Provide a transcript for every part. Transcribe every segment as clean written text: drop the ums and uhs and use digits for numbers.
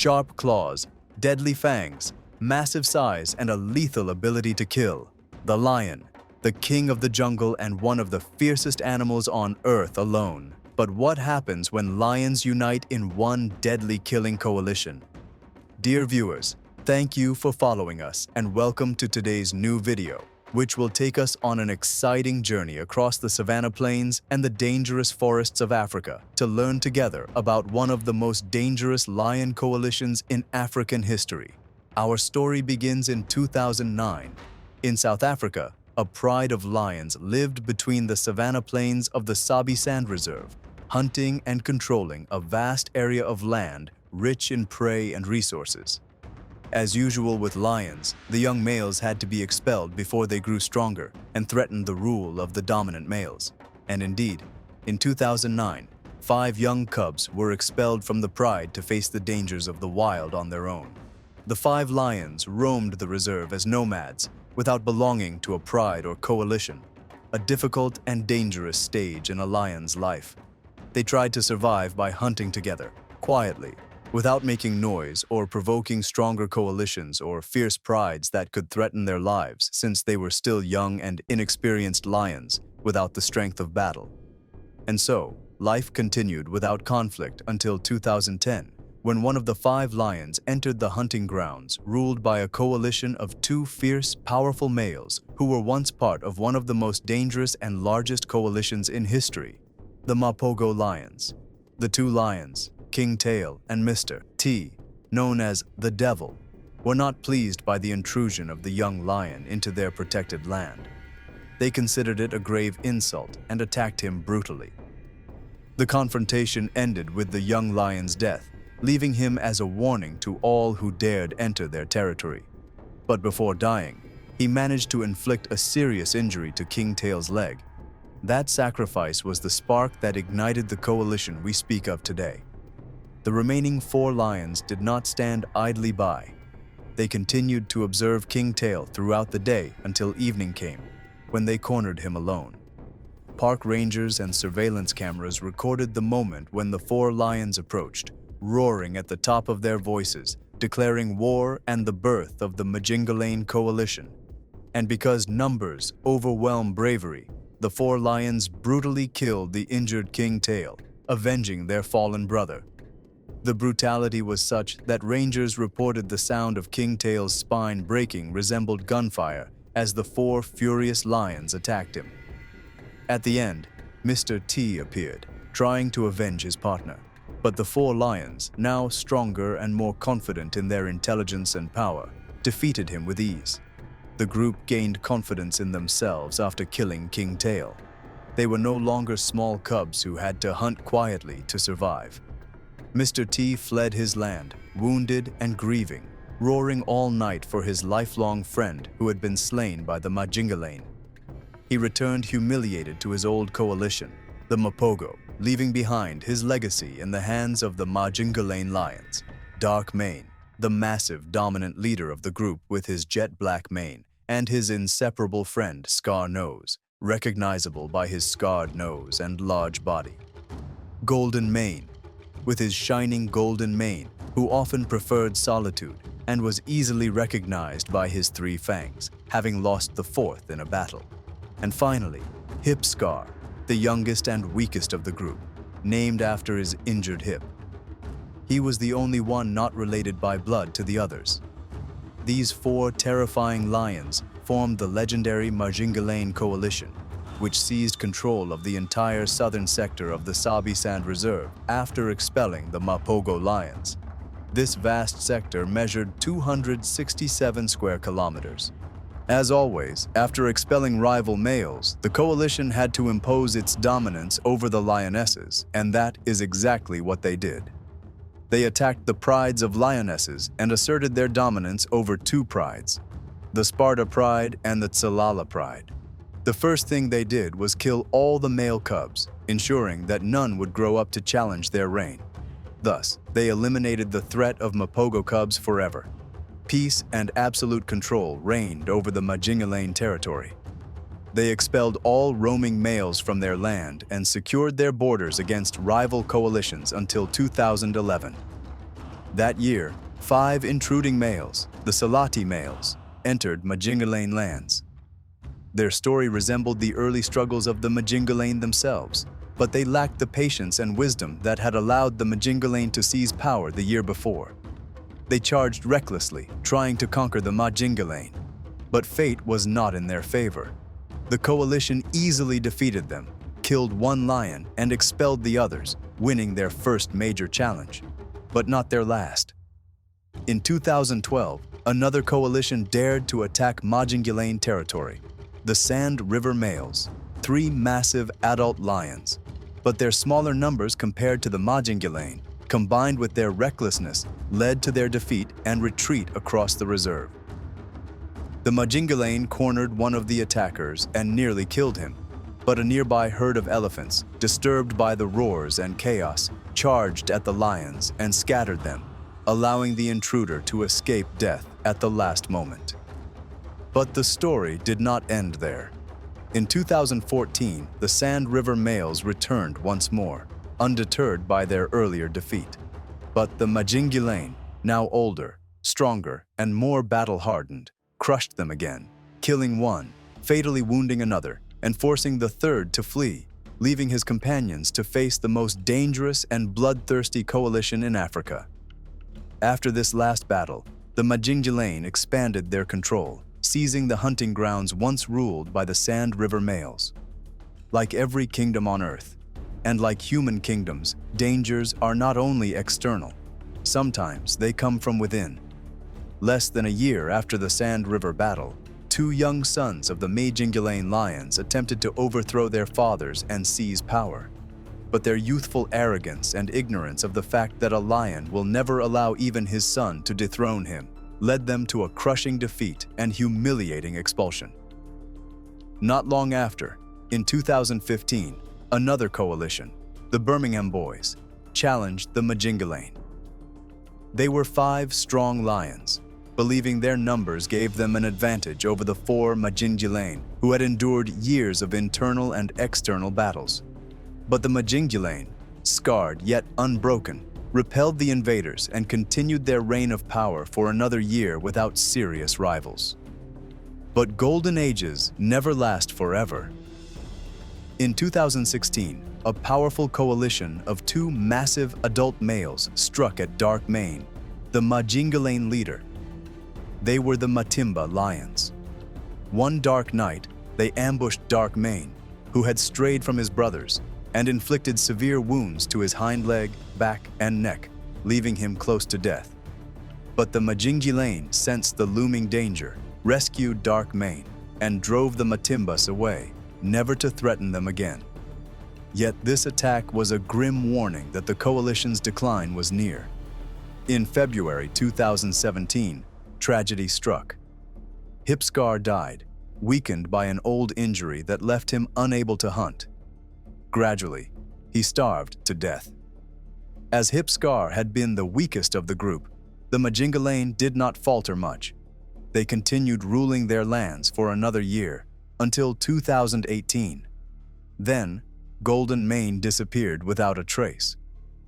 Sharp claws, deadly fangs, massive size, and a lethal ability to kill. The lion, the king of the jungle and one of the fiercest animals on Earth alone. But what happens when lions unite in one deadly killing coalition? Dear viewers, thank you for following us and welcome to today's new video, which will take us on an exciting journey across the savanna plains and the dangerous forests of Africa to learn together about one of the most dangerous lion coalitions in African history. Our story begins in 2009. In South Africa, a pride of lions lived between the savanna plains of the Sabi Sand Reserve, hunting and controlling a vast area of land rich in prey and resources. As usual with lions, the young males had to be expelled before they grew stronger and threatened the rule of the dominant males. And indeed, in 2009, 5 young cubs were expelled from the pride to face the dangers of the wild on their own. The 5 lions roamed the reserve as nomads without belonging to a pride or coalition, a difficult and dangerous stage in a lion's life. They tried to survive by hunting together, quietly, without making noise or provoking stronger coalitions or fierce prides that could threaten their lives since they were still young and inexperienced lions without the strength of battle. And so, life continued without conflict until 2010, when one of the 5 lions entered the hunting grounds ruled by a coalition of 2 fierce, powerful males who were once part of one of the most dangerous and largest coalitions in history, the Mapogo lions. The 2 lions, King Tail and Mr. T, known as the Devil, were not pleased by the intrusion of the young lion into their protected land. They considered it a grave insult and attacked him brutally. The confrontation ended with the young lion's death, leaving him as a warning to all who dared enter their territory. But before dying, he managed to inflict a serious injury to King Tail's leg. That sacrifice was the spark that ignited the coalition we speak of today. The remaining 4 lions did not stand idly by. They continued to observe King Tail throughout the day until evening came, when they cornered him alone. Park rangers and surveillance cameras recorded the moment when the 4 lions approached, roaring at the top of their voices, declaring war and the birth of the Majingilane coalition. And because numbers overwhelm bravery, the 4 lions brutally killed the injured King Tail, avenging their fallen brother. The brutality was such that rangers reported the sound of King Tail's spine breaking resembled gunfire as the 4 furious lions attacked him. At the end, Mr. T appeared, trying to avenge his partner. But the 4 lions, now stronger and more confident in their intelligence and power, defeated him with ease. The group gained confidence in themselves after killing King Tail. They were no longer small cubs who had to hunt quietly to survive. Mr. T fled his land, wounded and grieving, roaring all night for his lifelong friend who had been slain by the Majingalane. He returned humiliated to his old coalition, the Mapogo, leaving behind his legacy in the hands of the Majingalane lions. Dark Mane, the massive, dominant leader of the group with his jet-black mane, and his inseparable friend Scar Nose, recognizable by his scarred nose and large body. Golden Mane, with his shining golden mane, who often preferred solitude and was easily recognized by his 3 fangs, having lost the 4th in a battle. And finally, Hip Scar, the youngest and weakest of the group, named after his injured hip. He was the only one not related by blood to the others. These 4 terrifying lions formed the legendary Majingilane coalition, which seized control of the entire southern sector of the Sabi Sand Reserve after expelling the Mapogo lions. This vast sector measured 267 square kilometers. As always, after expelling rival males, the coalition had to impose its dominance over the lionesses, and that is exactly what they did. They attacked the prides of lionesses and asserted their dominance over 2 prides, the Sparta pride and the Tsalala pride. The first thing they did was kill all the male cubs, ensuring that none would grow up to challenge their reign. Thus, they eliminated the threat of Mapogo cubs forever. Peace and absolute control reigned over the Majingalane territory. They expelled all roaming males from their land and secured their borders against rival coalitions until 2011. That year, 5 intruding males, the Salati males, entered Majingilane lands. Their story resembled the early struggles of the Majingilane themselves, but they lacked the patience and wisdom that had allowed the Majingilane to seize power the year before. They charged recklessly, trying to conquer the Majingilane, but fate was not in their favor. The coalition easily defeated them, killed 1 lion, and expelled the others, winning their first major challenge, but not their last. In 2012, another coalition dared to attack Majingilane territory, the Sand River Males, 3 massive adult lions. But their smaller numbers compared to the Majingilane, combined with their recklessness, led to their defeat and retreat across the reserve. The Majingilane cornered one of the attackers and nearly killed him, but a nearby herd of elephants, disturbed by the roars and chaos, charged at the lions and scattered them, allowing the intruder to escape death at the last moment. But the story did not end there. In 2014, the Sand River Males returned once more, undeterred by their earlier defeat. But the Majingilane, now older, stronger, and more battle-hardened, crushed them again, killing one, fatally wounding another, and forcing the third to flee, leaving his companions to face the most dangerous and bloodthirsty coalition in Africa. After this last battle, the Majingilane expanded their control, seizing the hunting grounds once ruled by the Sand River Males. Like every kingdom on earth, and like human kingdoms, dangers are not only external. Sometimes they come from within. Less than a year after the Sand River battle, 2 young sons of the Majingilane lions attempted to overthrow their fathers and seize power. But their youthful arrogance and ignorance of the fact that a lion will never allow even his son to dethrone him led them to a crushing defeat and humiliating expulsion. Not long after, in 2015, another coalition, the Birmingham Boys, challenged the Majingilane. They were 5 strong lions, believing their numbers gave them an advantage over the 4 Majingilane who had endured years of internal and external battles. But the Majingilane, scarred yet unbroken, repelled the invaders and continued their reign of power for another year without serious rivals. But golden ages never last forever. In 2016, a powerful coalition of 2 massive adult males struck at Dark Mane, the Majingilane leader. They were the Matimba lions. One dark night, they ambushed Dark Mane, who had strayed from his brothers, and inflicted severe wounds to his hind leg, back, and neck, leaving him close to death. But the Majingilane sensed the looming danger, rescued Dark Mane, and drove the Matimbas away, never to threaten them again. Yet this attack was a grim warning that the coalition's decline was near. In February 2017, tragedy struck. Hipscar died, weakened by an old injury that left him unable to hunt. Gradually, he starved to death. As Hipscar had been the weakest of the group, the Majingilane did not falter much. They continued ruling their lands for another year, until 2018. Then, Golden Mane disappeared without a trace.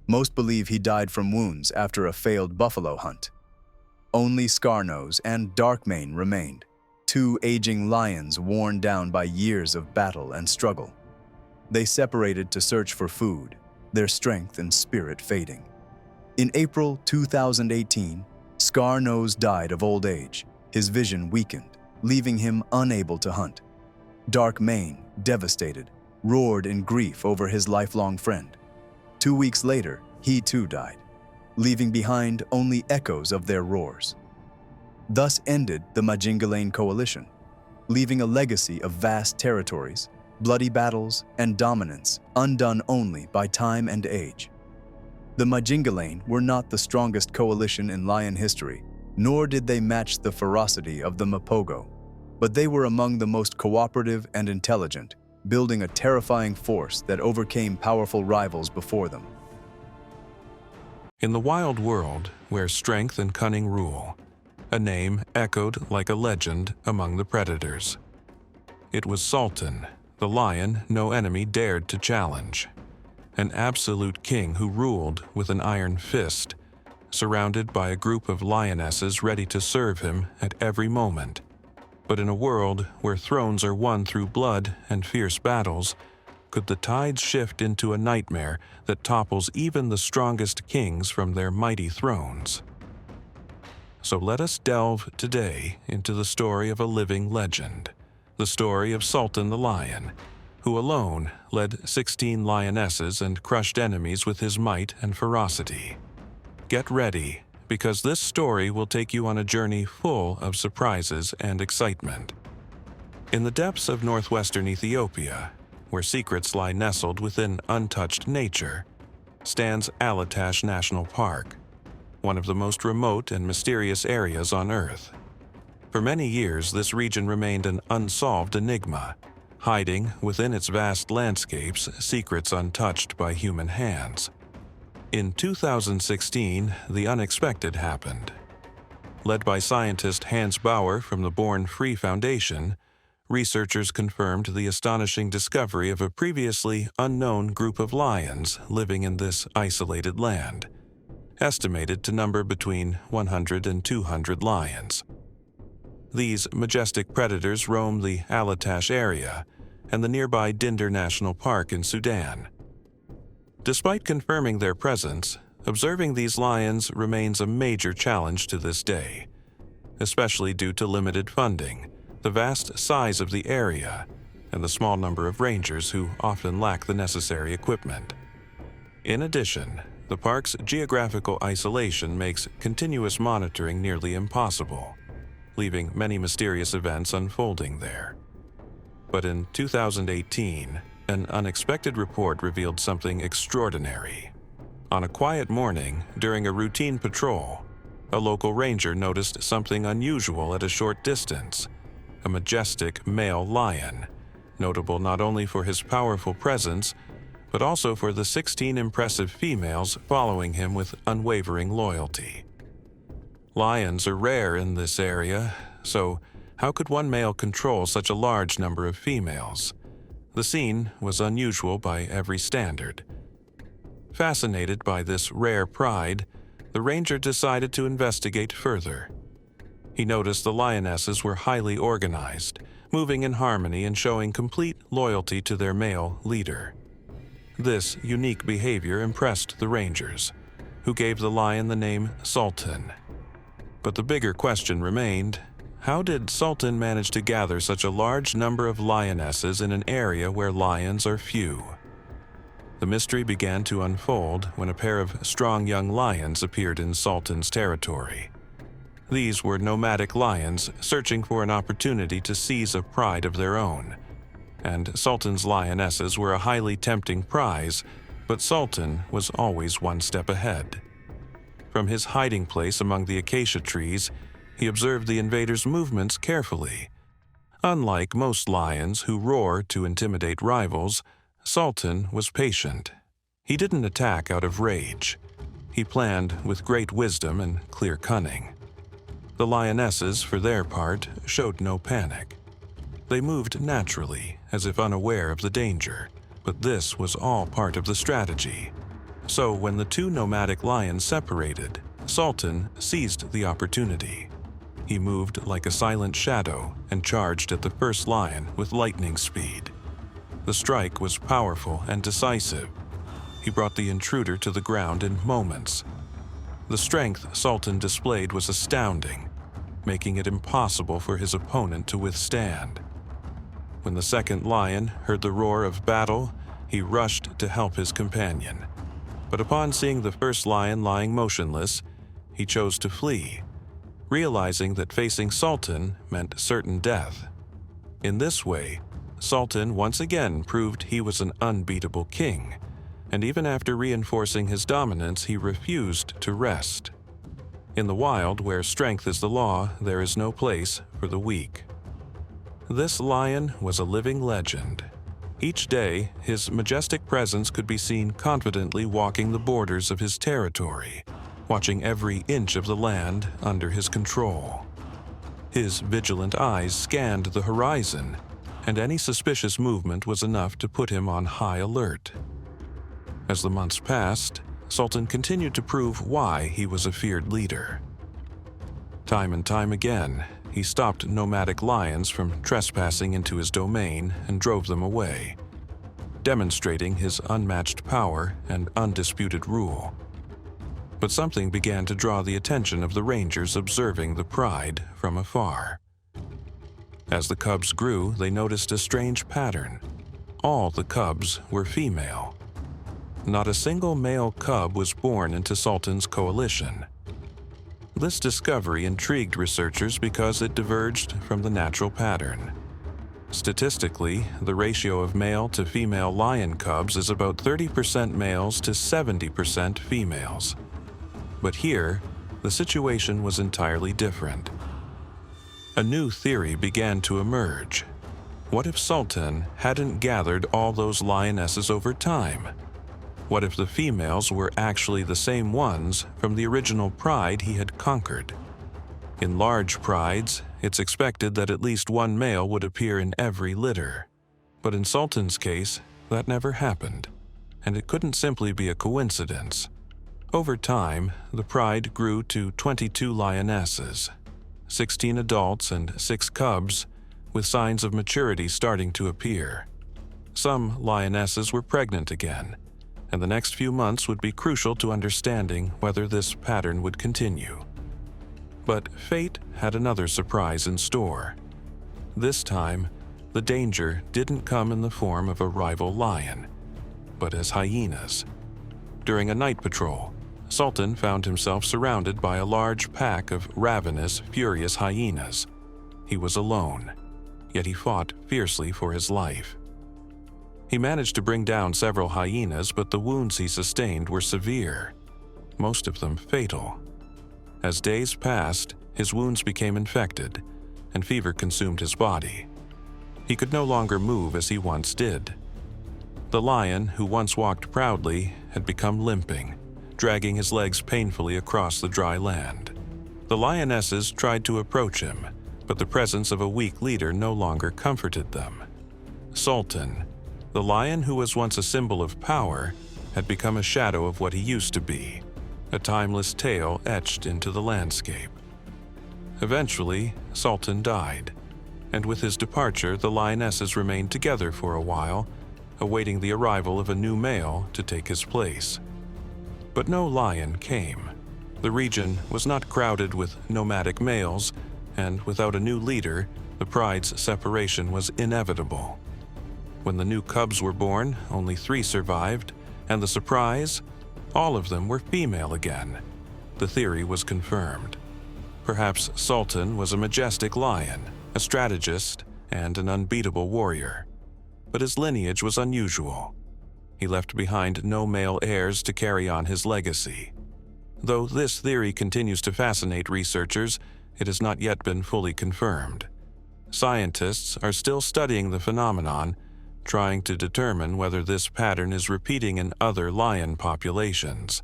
Most believe he died from wounds after a failed buffalo hunt. Only Scarnose and Darkmane remained, 2 aging lions worn down by years of battle and struggle. They separated to search for food, their strength and spirit fading. In April 2018, Scarnose died of old age, his vision weakened, leaving him unable to hunt. Darkmane, devastated, roared in grief over his lifelong friend. 2 weeks later, he too died, leaving behind only echoes of their roars. Thus ended the Majingilane coalition, leaving a legacy of vast territories, bloody battles, and dominance undone only by time and age. The Majingilane were not the strongest coalition in lion history, nor did they match the ferocity of the Mapogo, but they were among the most cooperative and intelligent, building a terrifying force that overcame powerful rivals before them. In the wild world, where strength and cunning rule, a name echoed like a legend among the predators. It was Sultan, the lion no enemy dared to challenge, an absolute king who ruled with an iron fist, surrounded by a group of lionesses ready to serve him at every moment. But in a world where thrones are won through blood and fierce battles, could the tides shift into a nightmare that topples even the strongest kings from their mighty thrones? So let us delve today into the story of a living legend, the story of Sultan the Lion, who alone led 16 lionesses and crushed enemies with his might and ferocity. Get ready, because this story will take you on a journey full of surprises and excitement. In the depths of northwestern Ethiopia, where secrets lie nestled within untouched nature, stands Alatash National Park, one of the most remote and mysterious areas on Earth. For many years, this region remained an unsolved enigma, hiding within its vast landscapes secrets untouched by human hands. In 2016, the unexpected happened. Led by scientist Hans Bauer from the Born Free Foundation, researchers confirmed the astonishing discovery of a previously unknown group of lions living in this isolated land, estimated to number between 100 and 200 lions. These majestic predators roam the Alatash area and the nearby Dinder National Park in Sudan. Despite confirming their presence, observing these lions remains a major challenge to this day, especially due to limited funding, the vast size of the area, and the small number of rangers who often lack the necessary equipment. In addition, the park's geographical isolation makes continuous monitoring nearly impossible, leaving many mysterious events unfolding there. But in 2018, an unexpected report revealed something extraordinary. On a quiet morning, during a routine patrol, a local ranger noticed something unusual at a short distance: a majestic male lion, notable not only for his powerful presence, but also for the 16 impressive females following him with unwavering loyalty. Lions are rare in this area, so how could one male control such a large number of females? The scene was unusual by every standard. Fascinated by this rare pride, the ranger decided to investigate further. He noticed the lionesses were highly organized, moving in harmony and showing complete loyalty to their male leader. This unique behavior impressed the rangers, who gave the lion the name Sultan. But the bigger question remained: how did Sultan manage to gather such a large number of lionesses in an area where lions are few? The mystery began to unfold when a pair of strong young lions appeared in Sultan's territory. These were nomadic lions searching for an opportunity to seize a pride of their own, and Sultan's lionesses were a highly tempting prize, but Sultan was always one step ahead. From his hiding place among the acacia trees, he observed the invaders' movements carefully. Unlike most lions who roar to intimidate rivals, Sultan was patient. He didn't attack out of rage. He planned with great wisdom and clear cunning. The lionesses, for their part, showed no panic. They moved naturally, as if unaware of the danger, but this was all part of the strategy. So when the two nomadic lions separated, Sultan seized the opportunity. He moved like a silent shadow and charged at the first lion with lightning speed. The strike was powerful and decisive. He brought the intruder to the ground in moments. The strength Sultan displayed was astounding, making it impossible for his opponent to withstand. When the second lion heard the roar of battle, he rushed to help his companion. But upon seeing the first lion lying motionless, he chose to flee, realizing that facing Sultan meant certain death. In this way, Sultan once again proved he was an unbeatable king, and even after reinforcing his dominance, he refused to rest. In the wild, where strength is the law, there is no place for the weak. This lion was a living legend. Each day, his majestic presence could be seen confidently walking the borders of his territory, watching every inch of the land under his control. His vigilant eyes scanned the horizon, and any suspicious movement was enough to put him on high alert. As the months passed, Sultan continued to prove why he was a feared leader. Time and time again, he stopped nomadic lions from trespassing into his domain and drove them away, demonstrating his unmatched power and undisputed rule. But something began to draw the attention of the rangers observing the pride from afar. As the cubs grew, they noticed a strange pattern. All the cubs were female. Not a single male cub was born into Sultan's coalition. This discovery intrigued researchers because it diverged from the natural pattern. Statistically, the ratio of male to female lion cubs is about 30% males to 70% females. But here, the situation was entirely different. A new theory began to emerge. What if Sultan hadn't gathered all those lionesses over time? What if the females were actually the same ones from the original pride he had conquered? In large prides, it's expected that at least one male would appear in every litter. But in Sultan's case, that never happened, and it couldn't simply be a coincidence. Over time, the pride grew to 22 lionesses, 16 adults and 6 cubs, with signs of maturity starting to appear. Some lionesses were pregnant again, and the next few months would be crucial to understanding whether this pattern would continue. But fate had another surprise in store. This time, the danger didn't come in the form of a rival lion, but as hyenas. During a night patrol, Sultan found himself surrounded by a large pack of ravenous, furious hyenas. He was alone, yet he fought fiercely for his life. He managed to bring down several hyenas, but the wounds he sustained were severe, most of them fatal. As days passed, his wounds became infected, and fever consumed his body. He could no longer move as he once did. The lion, who once walked proudly, had become limping, dragging his legs painfully across the dry land. The lionesses tried to approach him, but the presence of a weak leader no longer comforted them. Sultan, the lion who was once a symbol of power, had become a shadow of what he used to be, a timeless tale etched into the landscape. Eventually, Sultan died, and with his departure, the lionesses remained together for a while, awaiting the arrival of a new male to take his place. But no lion came. The region was not crowded with nomadic males, and without a new leader, the pride's separation was inevitable. When the new cubs were born, only 3 survived, and the surprise? All of them were female again. The theory was confirmed. Perhaps Sultan was a majestic lion, a strategist, and an unbeatable warrior. But his lineage was unusual. He left behind no male heirs to carry on his legacy. Though this theory continues to fascinate researchers, it has not yet been fully confirmed. Scientists are still studying the phenomenon, trying to determine whether this pattern is repeating in other lion populations.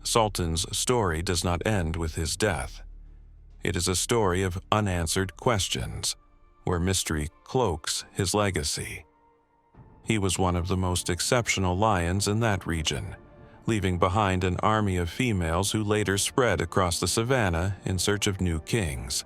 Sultan's story does not end with his death. It is a story of unanswered questions, where mystery cloaks his legacy. He was one of the most exceptional lions in that region, leaving behind an army of females who later spread across the savannah in search of new kings.